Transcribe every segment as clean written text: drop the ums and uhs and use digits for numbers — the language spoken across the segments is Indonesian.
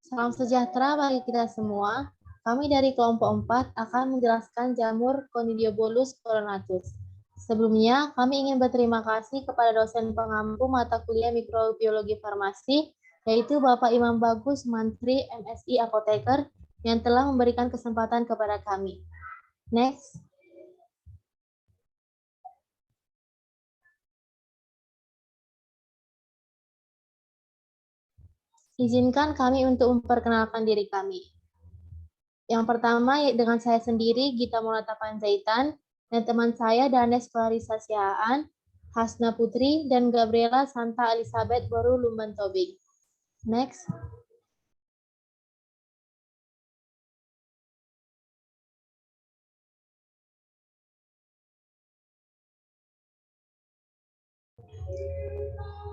Salam sejahtera bagi kita semua. Kami dari kelompok 4 akan menjelaskan jamur Conidiobolus coronatus. Sebelumnya, kami ingin berterima kasih kepada dosen pengampu mata kuliah mikrobiologi farmasi, yaitu Bapak Imam Bagus, Mantri MSI Apoteker, yang telah memberikan kesempatan kepada kami. Next. Izinkan kami untuk memperkenalkan diri kami. Yang pertama dengan saya sendiri, Gita Monata Panjaitan, dan teman saya Danes Clarissa Siaan, Hasna Putri, dan Gabriela Santa Elizabeth Boru Lumban Tobing. Next.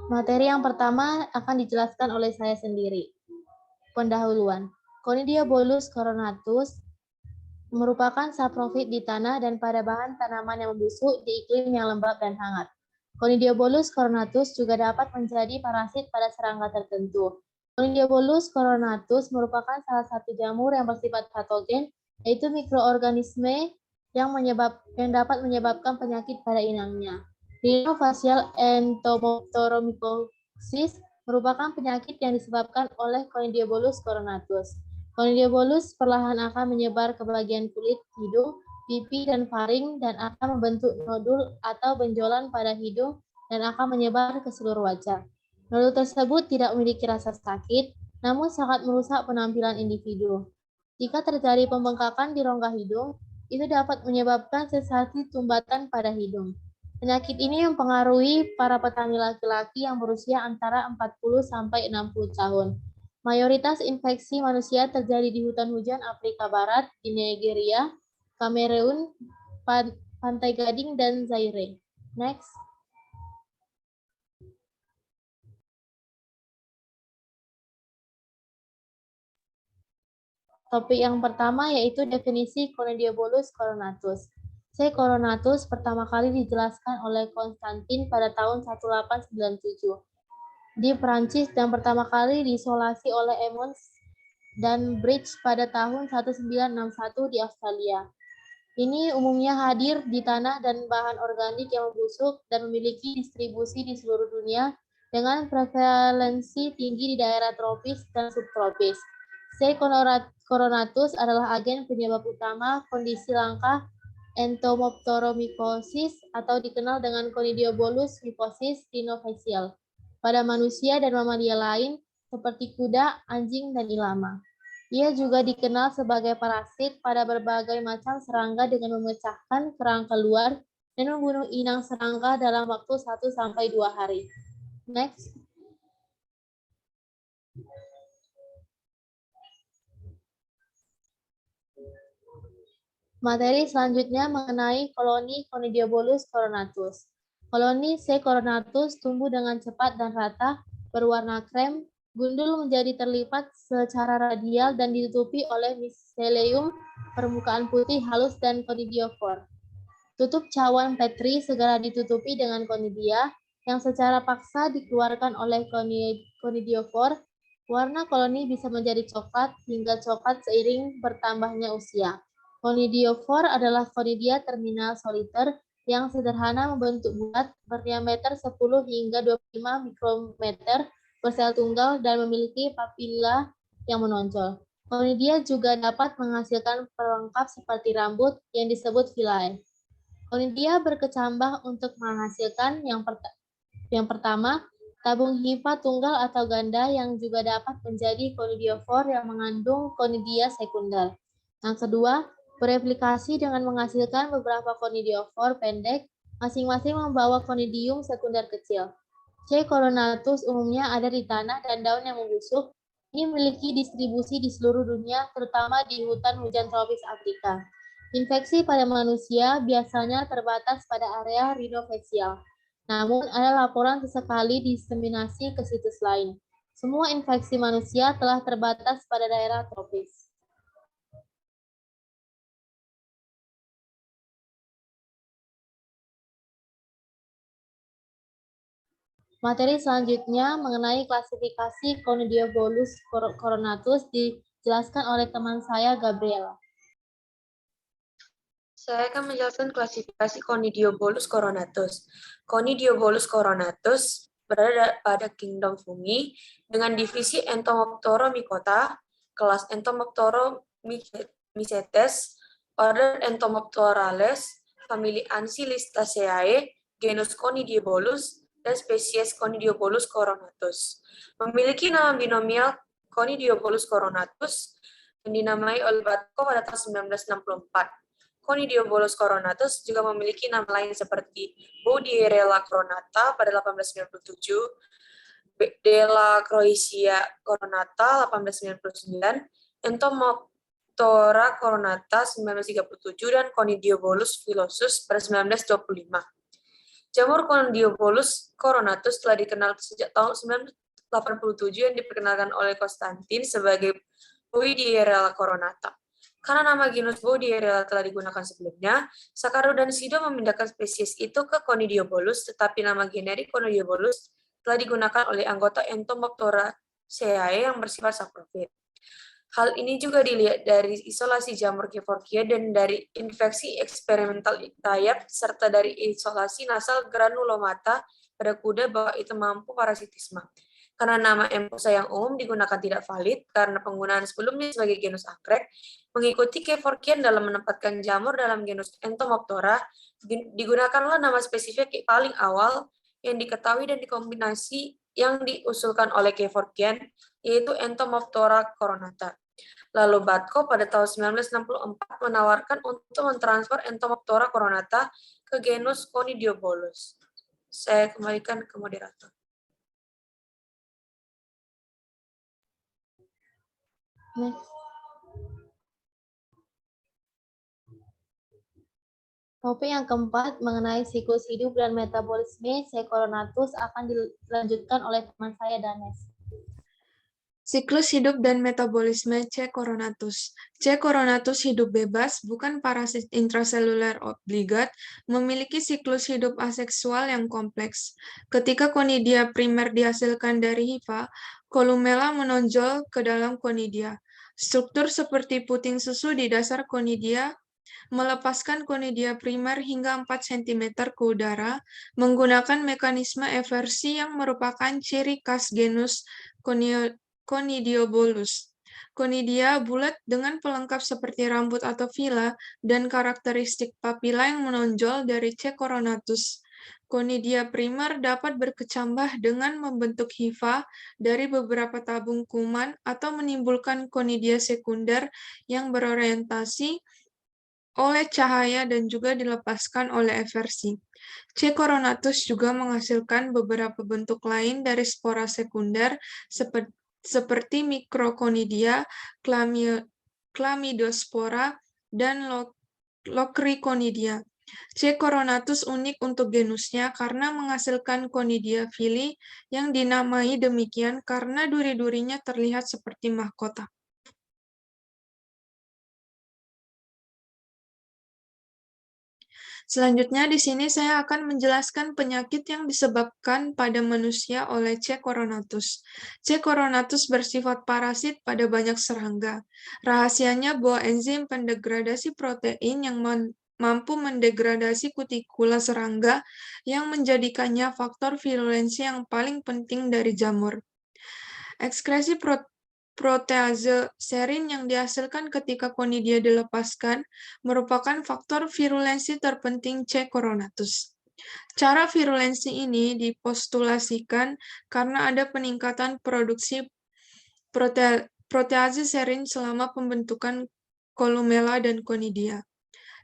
Materi yang pertama akan dijelaskan oleh saya sendiri. Pendahuluan. Conidiobolus coronatus merupakan saprofit di tanah dan pada bahan tanaman yang membusuk di iklim yang lembab dan hangat. Conidiobolus coronatus juga dapat menjadi parasit pada serangga tertentu. Conidiobolus coronatus merupakan salah satu jamur yang bersifat patogen, yaitu mikroorganisme yang dapat menyebabkan penyakit pada inangnya. Rhinofacial entomopteromycosis merupakan penyakit yang disebabkan oleh Conidiobolus coronatus. Conidiobolus perlahan akan menyebar ke bagian kulit, hidung, pipi, dan faring, dan akan membentuk nodul atau benjolan pada hidung dan akan menyebar ke seluruh wajah. Nodul tersebut tidak memiliki rasa sakit, namun sangat merusak penampilan individu. Jika terjadi pembengkakan di rongga hidung, itu dapat menyebabkan sensasi tumbatan pada hidung. Penyakit ini mempengaruhi para petani laki-laki yang berusia antara 40 sampai 60 tahun. Mayoritas infeksi manusia terjadi di hutan hujan Afrika Barat, di Nigeria, Kamerun, Pantai Gading, dan Zaire. Next. Topik yang pertama yaitu definisi Conidiobolus coronatus. C. coronatus pertama kali dijelaskan oleh Konstantin pada tahun 1897 di Prancis dan pertama kali diisolasi oleh Emmons dan Bridge pada tahun 1961 di Australia. Ini umumnya hadir di tanah dan bahan organik yang membusuk dan memiliki distribusi di seluruh dunia dengan prevalensi tinggi di daerah tropis dan subtropis. C. coronatus adalah agen penyebab utama kondisi langka entomopteromycosis atau dikenal dengan Conidiobolus mycosis rhinofacial pada manusia dan mamalia lain seperti kuda, anjing, dan ilama. Ia juga dikenal sebagai parasit pada berbagai macam serangga dengan memecahkan kerangka luar dan membunuh inang serangga dalam waktu 1-2 hari. Next. Materi selanjutnya mengenai koloni Conidiobolus coronatus. Koloni C. coronatus tumbuh dengan cepat dan rata, berwarna krem, gundul menjadi terlipat secara radial dan ditutupi oleh miselium permukaan putih halus dan conidiofor. Tutup cawan Petri segera ditutupi dengan conidia yang secara paksa dikeluarkan oleh conidiofor. Warna koloni bisa menjadi coklat hingga coklat seiring bertambahnya usia. Conidiofor adalah conidia terminal soliter yang sederhana membentuk bulat berdiameter 10 hingga 25 mikrometer per sel tunggal dan memiliki papilla yang menonjol. Conidia juga dapat menghasilkan pelengkap seperti rambut yang disebut villi. Conidia berkecambah untuk menghasilkan yang pertama, tabung hifa tunggal atau ganda yang juga dapat menjadi conidiofor yang mengandung conidia sekunder. Yang kedua, bereplikasi dengan menghasilkan beberapa conidiofor pendek, masing-masing membawa conidium sekunder kecil. C. coronatus umumnya ada di tanah dan daun yang membusuk. Ini memiliki distribusi di seluruh dunia, terutama di hutan hujan tropis Afrika. Infeksi pada manusia biasanya terbatas pada area rhinofacial. Namun, ada laporan sesekali diseminasi ke situs lain. Semua infeksi manusia telah terbatas pada daerah tropis. Materi selanjutnya mengenai klasifikasi Conidiobolus coronatus dijelaskan oleh teman saya, Gabriela. Saya akan menjelaskan klasifikasi Conidiobolus coronatus. Conidiobolus coronatus berada pada kingdom fungi dengan divisi Entomoptera kelas Entomoptera-mycetes, order Entomopterales, famili Ancilistaceae, genus Conidiobolus, dan spesies Conidiobolus coronatus. Memiliki nama binomial Conidiobolus coronatus yang dinamai oleh Batko pada tahun 1964. Conidiobolus coronatus juga memiliki nama lain seperti Boudiera coronata pada 1897, Delacroixia coronata 1899, Entomoptera coronata 1937, dan Conidiobolus phyllosus pada 1925. Jamur Conidiobolus coronatus telah dikenal sejak tahun 1987 yang diperkenalkan oleh Konstantin sebagai Boudiera coronata. Karena nama genus Boudiera telah digunakan sebelumnya, Sakaro dan Sido memindahkan spesies itu ke Conidiobolus, tetapi nama generik Conidiobolus telah digunakan oleh anggota Entomopteraceae yang bersifat saprofit. Hal ini juga dilihat dari isolasi jamur Kevorkia dan dari infeksi eksperimental rayap, serta dari isolasi nasal granulomata pada kuda bahwa itu mampu parasitisme. Karena nama Empusa yang umum digunakan tidak valid karena penggunaan sebelumnya sebagai genus anggrek, mengikuti Kevorkian dalam menempatkan jamur dalam genus Entomoptera, digunakanlah nama spesifik paling awal yang diketahui dan dikombinasi yang diusulkan oleh Kevorkian, yaitu Entomoptera coronata. Lalu Batko pada tahun 1964 menawarkan untuk mentransfer Entomoptera coronata ke genus Conidiobolus. Saya kembalikan ke moderator. Next. Topik yang keempat mengenai siklus hidup dan metabolisme C. coronatus akan dilanjutkan oleh teman saya, Danes. Siklus hidup dan metabolisme C. coronatus. C. coronatus hidup bebas, bukan parasit intraseluler obligat, memiliki siklus hidup aseksual yang kompleks. Ketika konidia primer dihasilkan dari hifa, kolumella menonjol ke dalam konidia. Struktur seperti puting susu di dasar konidia melepaskan konidia primer hingga 4 cm ke udara menggunakan mekanisme eversi yang merupakan ciri khas genus Conidiobolus. Konidia bulat dengan pelengkap seperti rambut atau vila dan karakteristik papila yang menonjol dari C. coronatus. Konidia primer dapat berkecambah dengan membentuk hifa dari beberapa tabung kuman atau menimbulkan konidia sekunder yang berorientasi oleh cahaya dan juga dilepaskan oleh eversi. C. coronatus juga menghasilkan beberapa bentuk lain dari spora sekunder seperti Microconidia, Chlamydospora, dan Locriconidia. C. coronatus unik untuk genusnya karena menghasilkan Conidia fili yang dinamai demikian karena duri-durinya terlihat seperti mahkota. Selanjutnya di sini saya akan menjelaskan penyakit yang disebabkan pada manusia oleh C. coronatus. C. coronatus bersifat parasit pada banyak serangga. Rahasianya bahwa enzim pendegradasi protein yang mampu mendegradasi kutikula serangga yang menjadikannya faktor virulensi yang paling penting dari jamur. Ekskresi protease serin yang dihasilkan ketika konidia dilepaskan merupakan faktor virulensi terpenting C. coronatus. Cara virulensi ini dipostulasikan karena ada peningkatan produksi protease serin selama pembentukan kolumella dan konidia.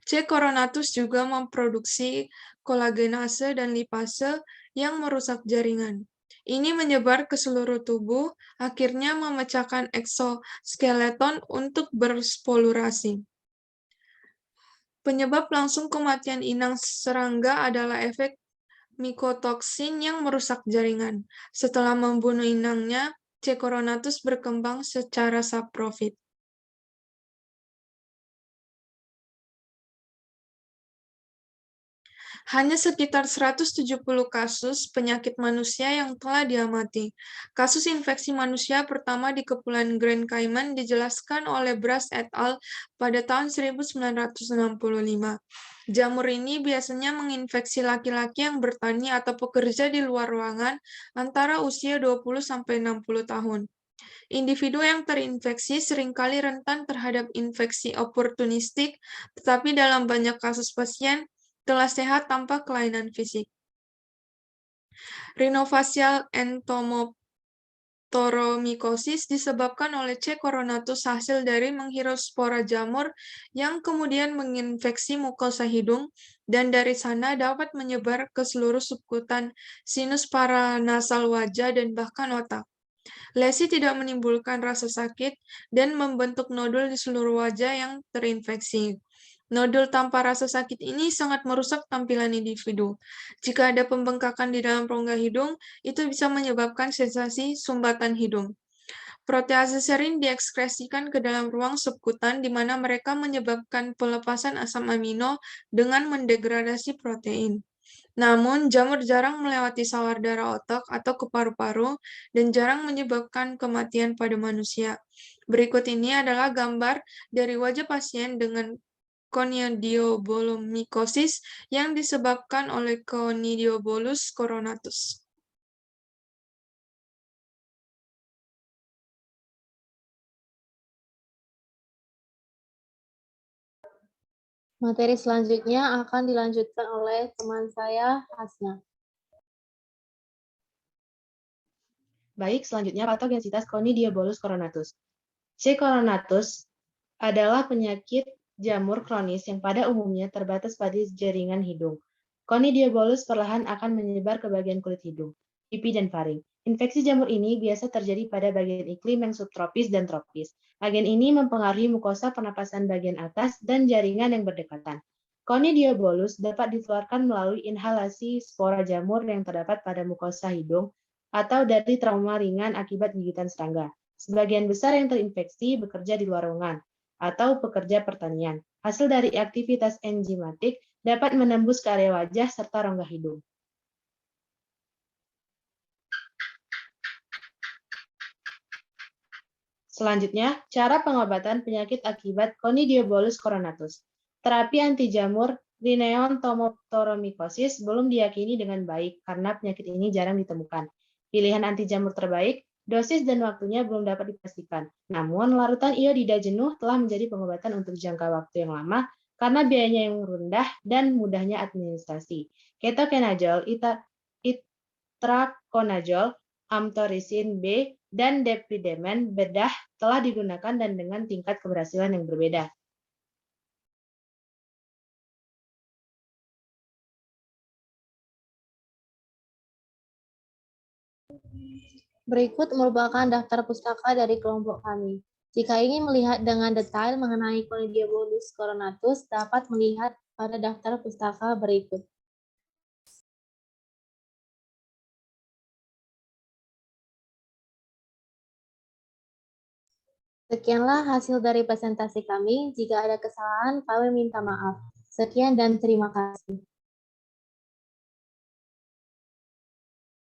C. coronatus juga memproduksi kolagenase dan lipase yang merusak jaringan. Ini menyebar ke seluruh tubuh, akhirnya memecahkan eksoskeleton untuk berspolurasi. Penyebab langsung kematian inang serangga adalah efek mikotoksin yang merusak jaringan. Setelah membunuh inangnya, C. coronatus berkembang secara saprofit. Hanya sekitar 170 kasus penyakit manusia yang telah diamati. Kasus infeksi manusia pertama di Kepulauan Grand Cayman dijelaskan oleh Brass et al. Pada tahun 1965. Jamur ini biasanya menginfeksi laki-laki yang bertani atau pekerja di luar ruangan antara usia 20-60 tahun. Individu yang terinfeksi seringkali rentan terhadap infeksi oportunistik, tetapi dalam banyak kasus pasien telah sehat tanpa kelainan fisik. Rhinofacial entomoptoromycosis disebabkan oleh C. coronatus hasil dari menghirup spora jamur yang kemudian menginfeksi mukosa hidung dan dari sana dapat menyebar ke seluruh subkutan sinus paranasal wajah dan bahkan otak. Lesi tidak menimbulkan rasa sakit dan membentuk nodul di seluruh wajah yang terinfeksi. Nodul tanpa rasa sakit ini sangat merusak tampilan individu. Jika ada pembengkakan di dalam rongga hidung, itu bisa menyebabkan sensasi sumbatan hidung. Protease serin diekskresikan ke dalam ruang subkutan di mana mereka menyebabkan pelepasan asam amino dengan mendegradasi protein. Namun, jamur jarang melewati sawar darah otak atau ke paru-paru dan jarang menyebabkan kematian pada manusia. Berikut ini adalah gambar dari wajah pasien dengan conidiobolomicosis yang disebabkan oleh Conidiobolus coronatus. Materi selanjutnya akan dilanjutkan oleh teman saya, Hasna. Baik, selanjutnya patogenesitas Conidiobolus coronatus. C. coronatus adalah penyakit jamur kronis yang pada umumnya terbatas pada jaringan hidung. Conidiobolus perlahan akan menyebar ke bagian kulit hidung, pipi, dan faring. Infeksi jamur ini biasa terjadi pada bagian iklim yang subtropis dan tropis. Agen ini mempengaruhi mukosa pernapasan bagian atas dan jaringan yang berdekatan. Conidiobolus dapat ditularkan melalui inhalasi spora jamur yang terdapat pada mukosa hidung atau dari trauma ringan akibat gigitan serangga. Sebagian besar yang terinfeksi bekerja di luar ruangan atau pekerja pertanian. Hasil dari aktivitas enzimatik dapat menembus ke area wajah serta rongga hidung. Selanjutnya, cara pengobatan penyakit akibat Conidiobolus coronatus. Terapi anti jamur Rhineon tomoptoromycosis belum diyakini dengan baik karena penyakit ini jarang ditemukan. Pilihan anti jamur terbaik, dosis dan waktunya belum dapat dipastikan. Namun, larutan iodida jenuh telah menjadi pengobatan untuk jangka waktu yang lama karena biayanya yang rendah dan mudahnya administrasi. Ketoconazole, itraconazole, amtorisin B, dan depidemen bedah telah digunakan dan dengan tingkat keberhasilan yang berbeda. Berikut merupakan daftar pustaka dari kelompok kami. Jika ingin melihat dengan detail mengenai Conidiobolus coronatus, dapat melihat pada daftar pustaka berikut. Sekianlah hasil dari presentasi kami. Jika ada kesalahan, kami minta maaf. Sekian dan terima kasih.